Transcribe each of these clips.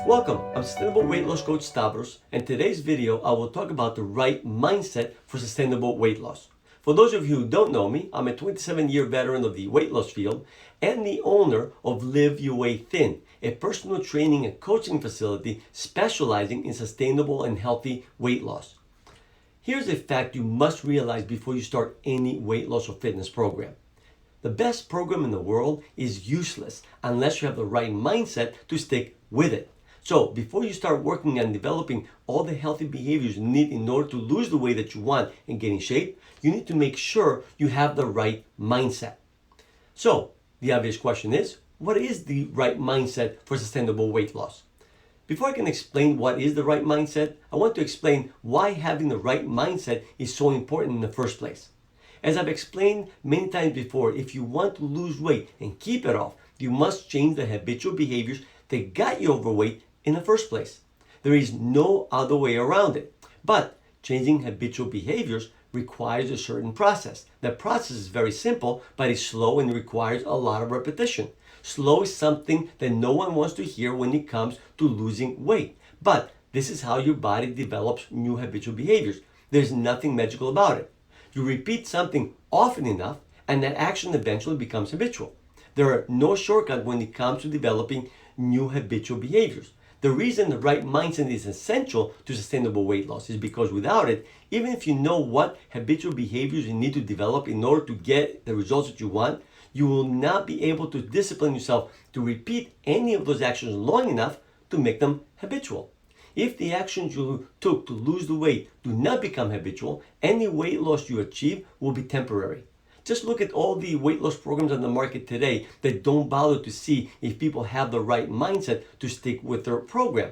Welcome, I'm Sustainable Weight Loss Coach Stavros, and today's video I will talk about the right mindset for sustainable weight loss. For those of you who don't know me, I'm a 27-year veteran of the weight loss field and the owner of Live Your Way Thin, a personal training and coaching facility specializing in sustainable and healthy weight loss. Here's a fact you must realize before you start any weight loss or fitness program. The best program in the world is useless unless you have the right mindset to stick with it. So before you start working on developing all the healthy behaviors you need in order to lose the weight that you want and get in shape, you need to make sure you have the right mindset. So the obvious question is, what is the right mindset for sustainable weight loss? Before I can explain what is the right mindset, I want to explain why having the right mindset is so important in the first place. As I've explained many times before, if you want to lose weight and keep it off, you must change the habitual behaviors that got you overweight in the first place. There is no other way around it. But changing habitual behaviors requires a certain process. That process is very simple, but it's slow and requires a lot of repetition. Slow is something that no one wants to hear when it comes to losing weight. But this is how your body develops new habitual behaviors. There's nothing magical about it. You repeat something often enough, and that action eventually becomes habitual. There are no shortcuts when it comes to developing new habitual behaviors. The reason the right mindset is essential to sustainable weight loss is because without it, even if you know what habitual behaviors you need to develop in order to get the results that you want, you will not be able to discipline yourself to repeat any of those actions long enough to make them habitual. If the actions you took to lose the weight do not become habitual, any weight loss you achieve will be temporary. Just look at all the weight loss programs on the market today that don't bother to see if people have the right mindset to stick with their program.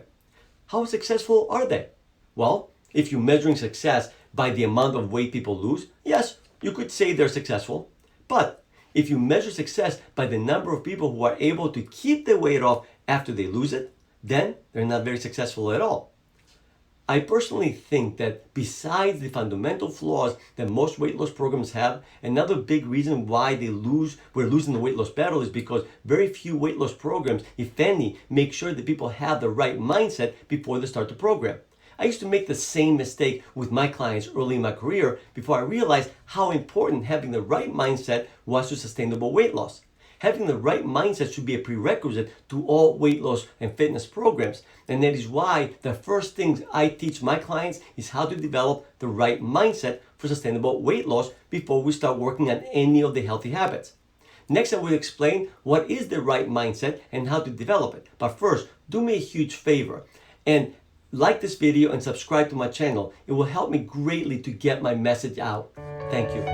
How successful are they? Well, if you're measuring success by the amount of weight people lose, yes, you could say they're successful. But if you measure success by the number of people who are able to keep their weight off after they lose it, then they're not very successful at all. I personally think that besides the fundamental flaws that most weight loss programs have, another big reason why we're losing the weight loss battle is because very few weight loss programs, if any, make sure that people have the right mindset before they start the program. I used to make the same mistake with my clients early in my career before I realized how important having the right mindset was to sustainable weight loss. Having the right mindset should be a prerequisite to all weight loss and fitness programs. And that is why the first things I teach my clients is how to develop the right mindset for sustainable weight loss before we start working on any of the healthy habits. Next, I will explain what is the right mindset and how to develop it. But first, do me a huge favor and like this video and subscribe to my channel. It will help me greatly to get my message out. Thank you.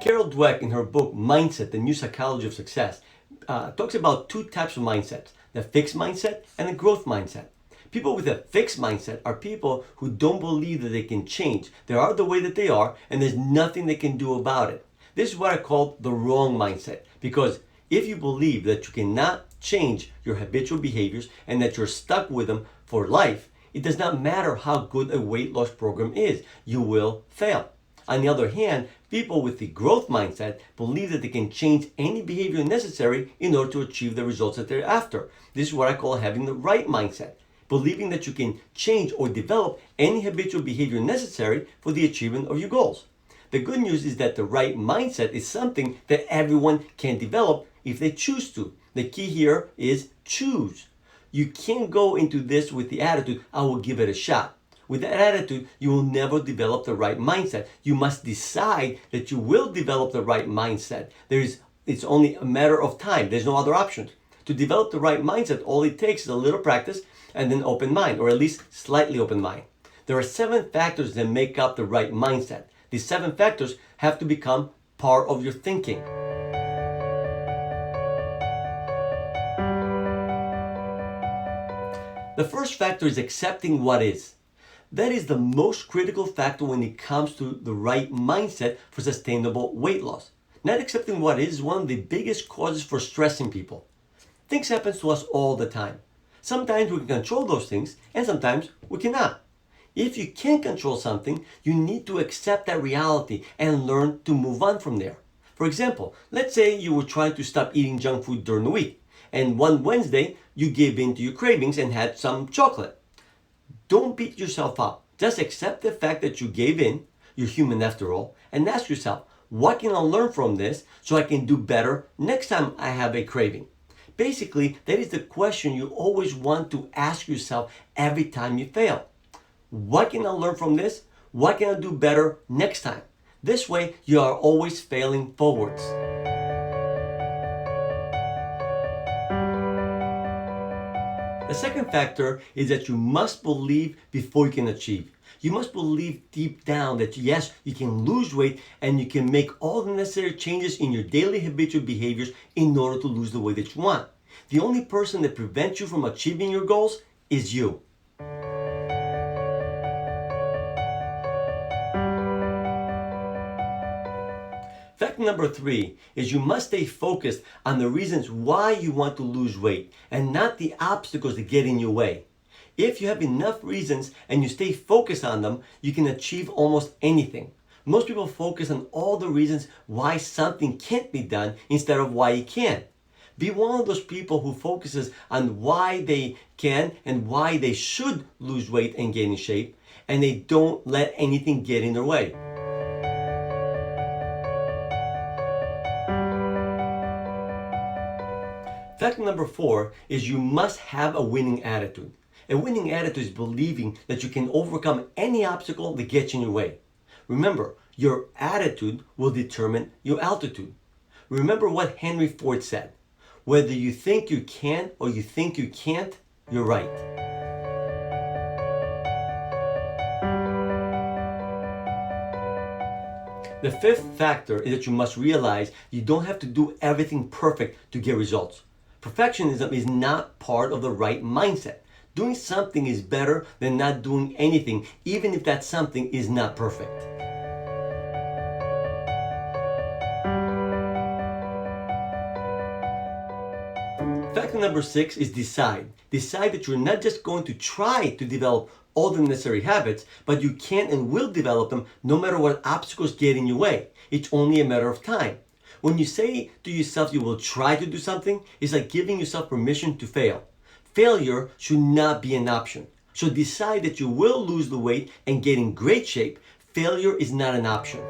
Carol Dweck, in her book Mindset, The New Psychology of Success, talks about two types of mindsets, the fixed mindset and the growth mindset. People with a fixed mindset are people who don't believe that they can change. They are the way that they are, and there's nothing they can do about it. This is what I call the wrong mindset, because if you believe that you cannot change your habitual behaviors and that you're stuck with them for life, it does not matter how good a weight loss program is, you will fail. On the other hand, people with the growth mindset believe that they can change any behavior necessary in order to achieve the results that they're after. This is what I call having the right mindset, believing that you can change or develop any habitual behavior necessary for the achievement of your goals. The good news is that the right mindset is something that everyone can develop if they choose to. The key here is choose. You can't go into this with the attitude, I will give it a shot. With that attitude, you will never develop the right mindset. You must decide that you will develop the right mindset. It's only a matter of time. There's no other options. To develop the right mindset, all it takes is a little practice and an open mind, or at least slightly open mind. There are 7 factors that make up the right mindset. These 7 factors have to become part of your thinking. The first factor is accepting what is. That is the most critical factor when it comes to the right mindset for sustainable weight loss. Not accepting what is one of the biggest causes for stress in people. Things happen to us all the time. Sometimes we can control those things and sometimes we cannot. If you can't control something, you need to accept that reality and learn to move on from there. For example, let's say you were trying to stop eating junk food during the week, and one Wednesday you gave in to your cravings and had some chocolate. Don't beat yourself up. Just accept the fact that you gave in, you're human after all, and ask yourself, what can I learn from this so I can do better next time I have a craving? Basically, that is the question you always want to ask yourself every time you fail. What can I learn from this? What can I do better next time? This way, you are always failing forwards. The second factor is that you must believe before you can achieve. You must believe deep down that yes, you can lose weight and you can make all the necessary changes in your daily habitual behaviors in order to lose the weight that you want. The only person that prevents you from achieving your goals is you. Fact number 3 is you must stay focused on the reasons why you want to lose weight and not the obstacles that get in your way. If you have enough reasons and you stay focused on them, you can achieve almost anything. Most people focus on all the reasons why something can't be done instead of why it can. Be one of those people who focuses on why they can and why they should lose weight and get in shape, and they don't let anything get in their way. Fact number 4 is you must have a winning attitude. A winning attitude is believing that you can overcome any obstacle that gets in your way. Remember, your attitude will determine your altitude. Remember what Henry Ford said, whether you think you can or you think you can't, you're right. The fifth factor is that you must realize you don't have to do everything perfect to get results. Perfectionism is not part of the right mindset. Doing something is better than not doing anything, even if that something is not perfect. Factor number 6 is decide. Decide that you're not just going to try to develop all the necessary habits, but you can and will develop them no matter what obstacles get in your way. It's only a matter of time. When you say to yourself you will try to do something, it's like giving yourself permission to fail. Failure should not be an option. So decide that you will lose the weight and get in great shape. Failure is not an option.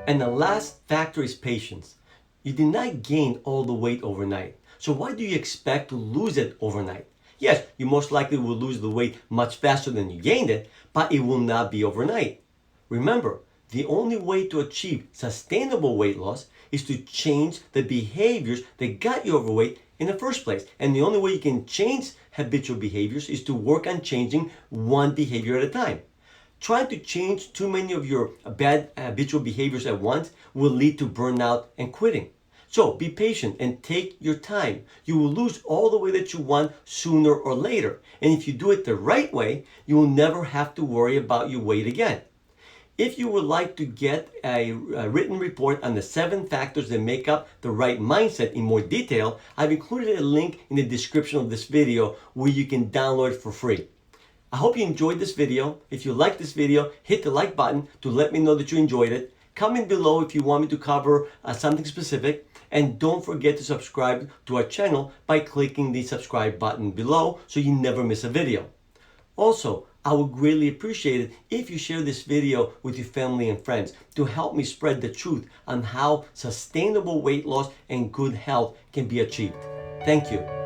And the last factor is patience. You did not gain all the weight overnight. So why do you expect to lose it overnight? Yes, you most likely will lose the weight much faster than you gained it, but it will not be overnight. Remember, the only way to achieve sustainable weight loss is to change the behaviors that got you overweight in the first place. And the only way you can change habitual behaviors is to work on changing one behavior at a time. Trying to change too many of your bad habitual behaviors at once will lead to burnout and quitting. So be patient and take your time. You will lose all the weight that you want sooner or later. And if you do it the right way, you will never have to worry about your weight again. If you would like to get a written report on the 7 factors that make up the right mindset in more detail, I've included a link in the description of this video where you can download it for free. I hope you enjoyed this video. If you like this video, hit the like button to let me know that you enjoyed it. Comment below if you want me to cover something specific. And don't forget to subscribe to our channel by clicking the subscribe button below so you never miss a video. Also, I would greatly appreciate it if you share this video with your family and friends to help me spread the truth on how sustainable weight loss and good health can be achieved. Thank you.